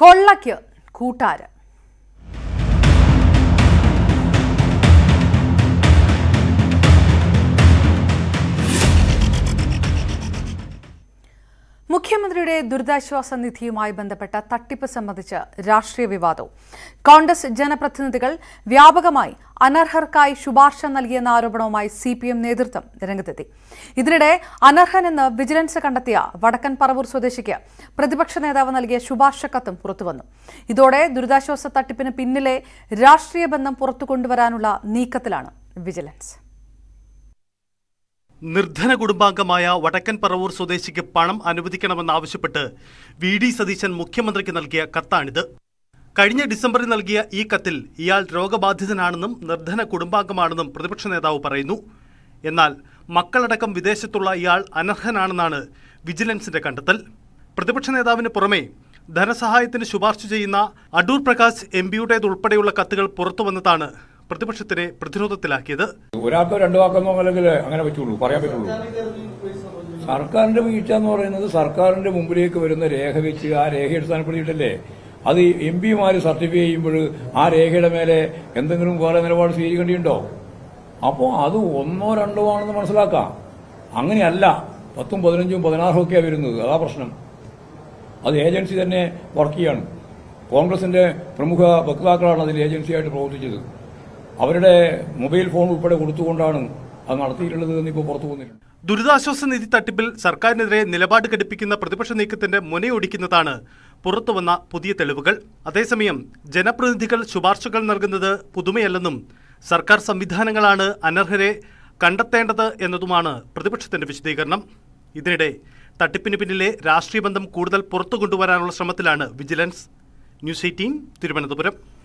കൊള്ളയ്ക്ക് കൂട്ടാര്. മുഖ്യമന്ത്രിയുടെ ദുരിതാശ്വാസ നിധിയുമായി ബന്ധപ്പെട്ട തട്ടിപ്പ് സംബന്ധിച്ച് രാഷ്ട്രീയ വിവാദവും കോൺഗ്രസ് ജനപ്രതിനിധികൾ വ്യാപകമായി അനർഹർക്കായി ശുപാർശ നൽകിയെന്ന ആരോപണവുമായി CPM നേതൃത്വം രംഗത്തെത്തി. ഇതിനിടെ അനർഹനെന്ന് വിജിലൻസ് കണ്ടെത്തിയ വടക്കൻ പറവൂർ സ്വദേശിക്ക് പ്രതിപക്ഷ നേതാവ് നൽകിയ ശുപാർശ കത്തും പുറത്തുവന്നു. ഇതോടെ ദുരിതാശ്വാസ തട്ടിപ്പിന് പിന്നിലെ രാഷ്ട്രീയ ബന്ധം പുറത്തു കൊണ്ടുവരാനുള്ള നീക്കത്തിലാണ് വിജിലൻസ്. നിർധന കുടുംബാംഗമായ വടക്കൻ പറവൂർ സ്വദേശിക്ക് പണം അനുവദിക്കണമെന്നാവശ്യപ്പെട്ട് VD സതീശൻ മുഖ്യമന്ത്രിക്ക് നൽകിയ കത്താണിത്. കഴിഞ്ഞ ഡിസംബറിൽ നൽകിയ ഈ കത്തിൽ ഇയാൾ രോഗബാധിതനാണെന്നും നിർധന കുടുംബാംഗമാണെന്നും പ്രതിപക്ഷ നേതാവ് പറയുന്നു. എന്നാൽ മക്കളടക്കം വിദേശത്തുള്ള ഇയാൾ അനർഹനാണെന്നാണ് വിജിലൻസിന്റെ കണ്ടെത്തൽ. പ്രതിപക്ഷ നേതാവിന് പുറമെ ധനസഹായത്തിന് ശുപാർശ ചെയ്യുന്ന അടൂർ പ്രകാശ് MPയുടേതുൾപ്പെടെയുള്ള കത്തുകൾ പുറത്തുവന്നതാണ് പ്രതിപക്ഷത്തിനെ പ്രതിരോധത്തിലാക്കിയത്. ഒരാൾക്കോ രണ്ടു വാക്കെന്നോ അല്ലെങ്കിൽ അങ്ങനെ പറ്റുള്ളൂ, പറയാൻ പറ്റുള്ളൂ. സർക്കാരിന്റെ വീഴ്ച എന്ന് പറയുന്നത് സർക്കാരിന്റെ മുമ്പിലേക്ക് വരുന്ന രേഖ വെച്ച് ആ രേഖയെ അടിസ്ഥാനപ്പെടുത്തിയിട്ടല്ലേ അത് MPമാര് സർട്ടിഫൈ ചെയ്യുമ്പോൾ ആ രേഖയുടെ മേലെ എന്തെങ്കിലും വേറെ നിലപാട് സ്വീകരിക്കേണ്ടിയുണ്ടോ? അപ്പോൾ അത് 1 or 2 ആണെന്ന് മനസ്സിലാക്കാം. അങ്ങനെയല്ല 10, 15, 16 ഒക്കെയാണ് വരുന്നത്. അതാ പ്രശ്നം. അത് ഏജൻസി തന്നെ വർക്ക് ചെയ്യാണ്. കോൺഗ്രസിന്റെ പ്രമുഖ വക്താക്കളാണ് അതിൽ ഏജൻസിയായിട്ട് പ്രവർത്തിച്ചത്. അവരുടെ മൊബൈൽ ഫോൺ ഉൾപ്പെടെ കൊടുത്തുകൊണ്ടാണ് അത് നടത്തിയിട്ടുള്ളത് എന്ന് ഇപ്പോൾ പുറത്തു വന്നിട്ടുണ്ട്. ദുരിതാശ്വാസ നിധി തട്ടിപ്പിൽ സർക്കാരിനെതിരെ നിലപാട് ഘടിപ്പിക്കുന്ന പ്രതിപക്ഷ നീക്കത്തിന്റെ മുനയൊടിക്കുന്നതാണ് പുറത്തുവന്ന പുതിയ തെളിവുകൾ. അതേസമയം ജനപ്രതിനിധികൾ ശുപാർശകൾ നൽകുന്നത് പുതുമയല്ലെന്നും സർക്കാർ സംവിധാനങ്ങളാണ് അനർഹരെ കണ്ടെത്തേണ്ടത് എന്നതുമാണ് പ്രതിപക്ഷത്തിന്റെ വിശദീകരണം. ഇതിനിടെ തട്ടിപ്പിന് പിന്നിലെ രാഷ്ട്രീയ ബന്ധം കൂടുതൽ പുറത്തു കൊണ്ടുവരാനുള്ള ശ്രമത്തിലാണ് വിജിലൻസ്. ന്യൂസ് 18 തിരുവനന്തപുരം.